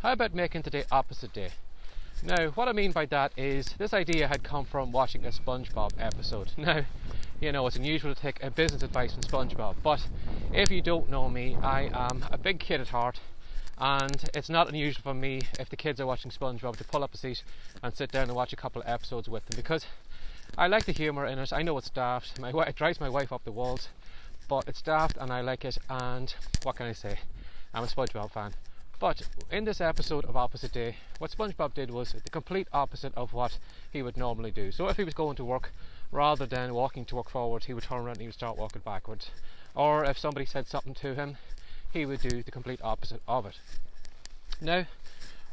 How about making today opposite day? Now, what I mean by that is this idea had come from watching a SpongeBob episode. Now, it's unusual to take a business advice from SpongeBob, but if you don't know me, I am a big kid at heart, and it's not unusual for me, if the kids are watching SpongeBob, to pull up a seat and sit down and watch a couple of episodes with them, because I like the humour in it. I know it's daft, it drives my wife up the walls, but it's daft and I like it, and what can I say? I'm a SpongeBob fan. But in this episode of Opposite Day, what SpongeBob did was the complete opposite of what he would normally do. So if he was going to work, rather than walking to work forward, he would turn around and he would start walking backwards. Or if somebody said something to him, he would do the complete opposite of it. Now,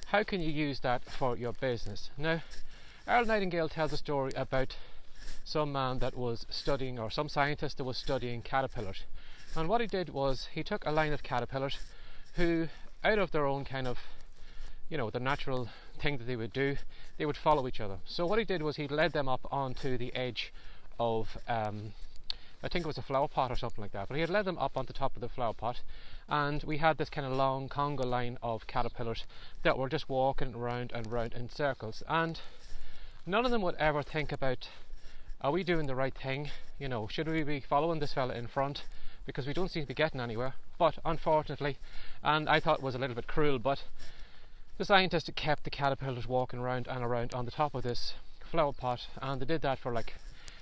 how can you use that for your business? Now, Earl Nightingale tells a story about some man that was studying, or some scientist that was studying caterpillars. And what he did was he took a line of caterpillars who, out of their own kind of, the natural thing that they would do, they would follow each other. So what he did was he led them up onto the edge of, I think it was a flower pot or something like that, but he had led them up on the top of the flower pot, and we had this kind of long conga line of caterpillars that were just walking round and round in circles, and none of them would ever think about, are we doing the right thing? Should we be following this fella in front? Because we don't seem to be getting anywhere. But unfortunately, and I thought it was a little bit cruel, but the scientists kept the caterpillars walking around and around on the top of this flower pot, and they did that for like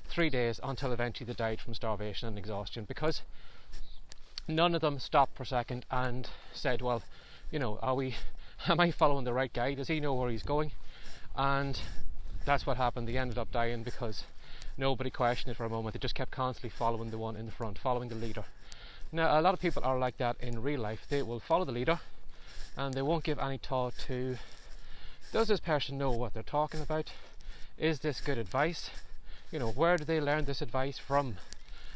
3 days until eventually they died from starvation and exhaustion, because none of them stopped for a second and said, well, am I following the right guy? Does he know where he's going? And that's what happened. They ended up dying because nobody questioned it for a moment. They just kept constantly following the one in the front, following the leader. Now, a lot of people are like that in real life. They will follow the leader and they won't give any thought to, does this person know what they're talking about? Is this good advice? Where do they learn this advice from?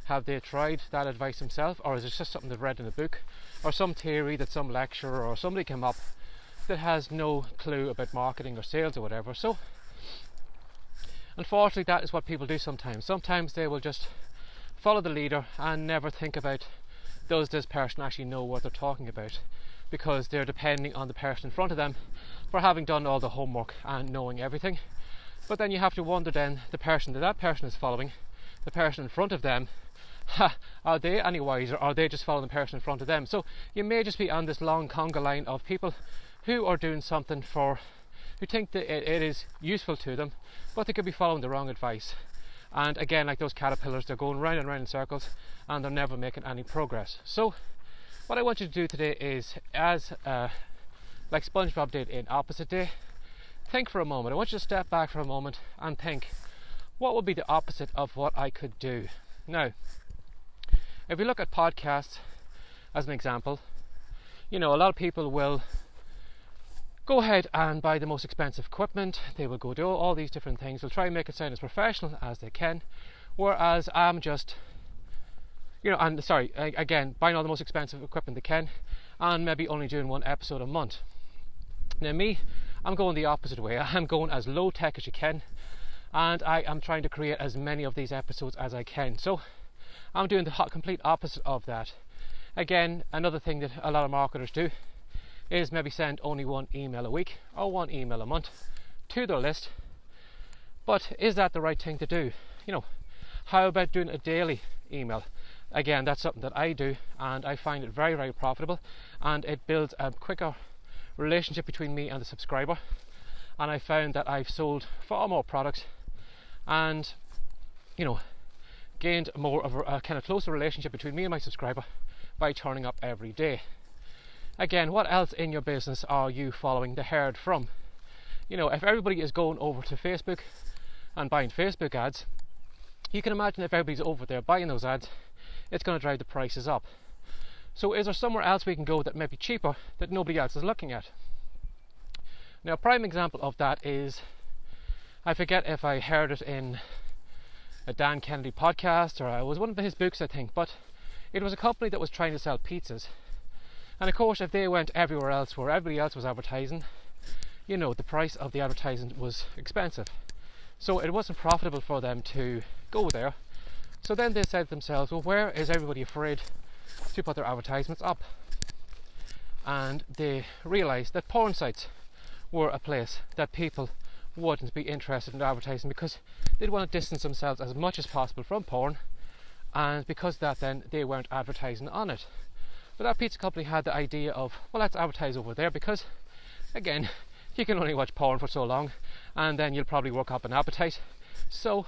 Have they tried that advice themselves, or is it just something they've read in a book, or some theory that some lecturer or somebody came up that has no clue about marketing or sales or whatever? So unfortunately, that is what people do sometimes. Sometimes they will just follow the leader and never think about, does this person actually know what they're talking about? Because they're depending on the person in front of them for having done all the homework and knowing everything. But then you have to wonder then, the person that person is following, the person in front of them, are they any wiser? Or are they just following the person in front of them? So you may just be on this long conga line of people who are doing something who think that it is useful to them, but they could be following the wrong advice. And again, like those caterpillars, they're going round and round in circles and they're never making any progress. So what I want you to do today is, as like SpongeBob did in Opposite Day, think for a moment. I want you to step back for a moment and think, what would be the opposite of what I could do? Now, if we look at podcasts as an example, a lot of people will go ahead and buy the most expensive equipment. They will go do all these different things. They'll try and make it sound as professional as they can, whereas I'm just, again, buying all the most expensive equipment they can and maybe only doing one episode a month. Now me, I'm going the opposite way. I'm going as low tech as you can, and I am trying to create as many of these episodes as I can. So I'm doing the complete opposite of that. Again, another thing that a lot of marketers do is maybe send only one email a week or one email a month to their list. But is that the right thing to do? How about doing a daily email? Again, that's something that I do, and I find it very, very profitable, and it builds a quicker relationship between me and the subscriber. And I found that I've sold far more products and gained more of a kind of closer relationship between me and my subscriber by turning up every day. Again, what else in your business are you following the herd from? If everybody is going over to Facebook and buying Facebook ads, you can imagine if everybody's over there buying those ads, it's going to drive the prices up. So is there somewhere else we can go that may be cheaper that nobody else is looking at? Now, a prime example of that is, I forget if I heard it in a Dan Kennedy podcast, or it was one of his books, I think, but it was a company that was trying to sell pizzas. And of course, if they went everywhere else where everybody else was advertising, the price of the advertising was expensive. So it wasn't profitable for them to go there. So then they said to themselves, well, where is everybody afraid to put their advertisements up? and they realised that porn sites were a place that people wouldn't be interested in advertising, because they'd want to distance themselves as much as possible from porn, and because of that then they weren't advertising on it. But that pizza company had the idea of, well, let's advertise over there, because again, you can only watch porn for so long and then you'll probably work up an appetite. So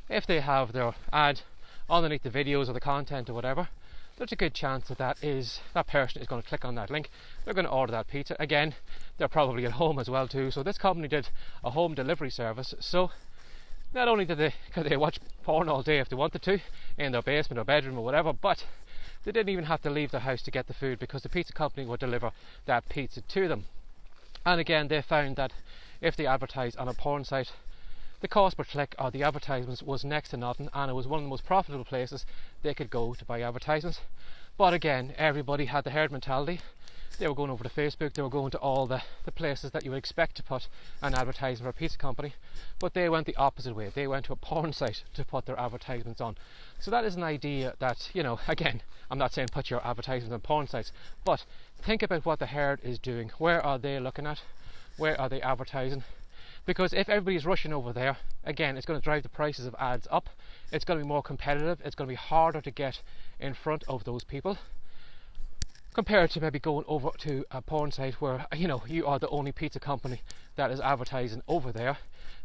if they have their ad underneath the videos or the content or whatever, there's a good chance that that person is going to click on that link. They're going to order that pizza. Again, they're probably at home as well too. So this company did a home delivery service. So not only could they watch porn all day if they wanted to in their basement or bedroom or whatever, but they didn't even have to leave the house to get the food, because the pizza company would deliver that pizza to them. And again, they found that if they advertised on a porn site, the cost per click or the advertisements was next to nothing, and it was one of the most profitable places they could go to buy advertisements. But again, everybody had the herd mentality. They were going over to Facebook, they were going to all the places that you would expect to put an advertisement for a pizza company, but they went the opposite way. They went to a porn site to put their advertisements on. So that is an idea that, again, I'm not saying put your advertisements on porn sites, but think about what the herd is doing. Where are they looking at? Where are they advertising? Because if everybody's rushing over there, again, it's going to drive the prices of ads up. It's going to be more competitive. It's going to be harder to get in front of those people, compared to maybe going over to a porn site where you are the only pizza company that is advertising over there,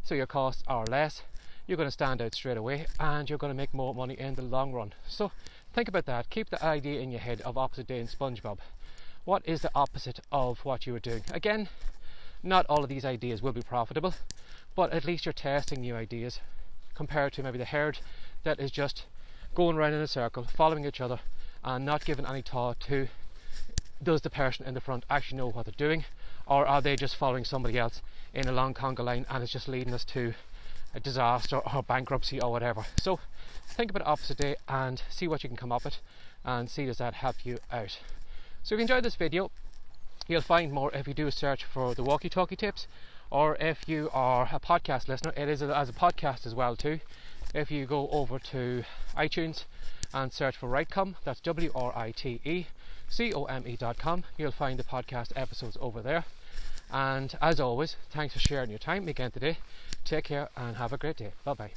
so your costs are less. You're going to stand out straight away, and you're going to make more money in the long run. So think about that. Keep the idea in your head of opposite day in SpongeBob. What is the opposite of what you are doing? Again, not all of these ideas will be profitable, but at least you're testing new ideas, compared to maybe the herd that is just going around in a circle, following each other, and not giving any thought to, does the person in the front actually know what they're doing, or are they just following somebody else in a long conga line, and it's just leading us to a disaster or bankruptcy or whatever. So think about opposite day and see what you can come up with, and see does that help you out. So if you enjoyed this video, you'll find more if you do a search for the walkie-talkie tips, or if you are a podcast listener, it is as a podcast as well too. If you go over to iTunes and search for Writecom, that's WRITECOME.com, you'll find the podcast episodes over there. And as always, thanks for sharing your time again today. Take care and have a great day. Bye bye.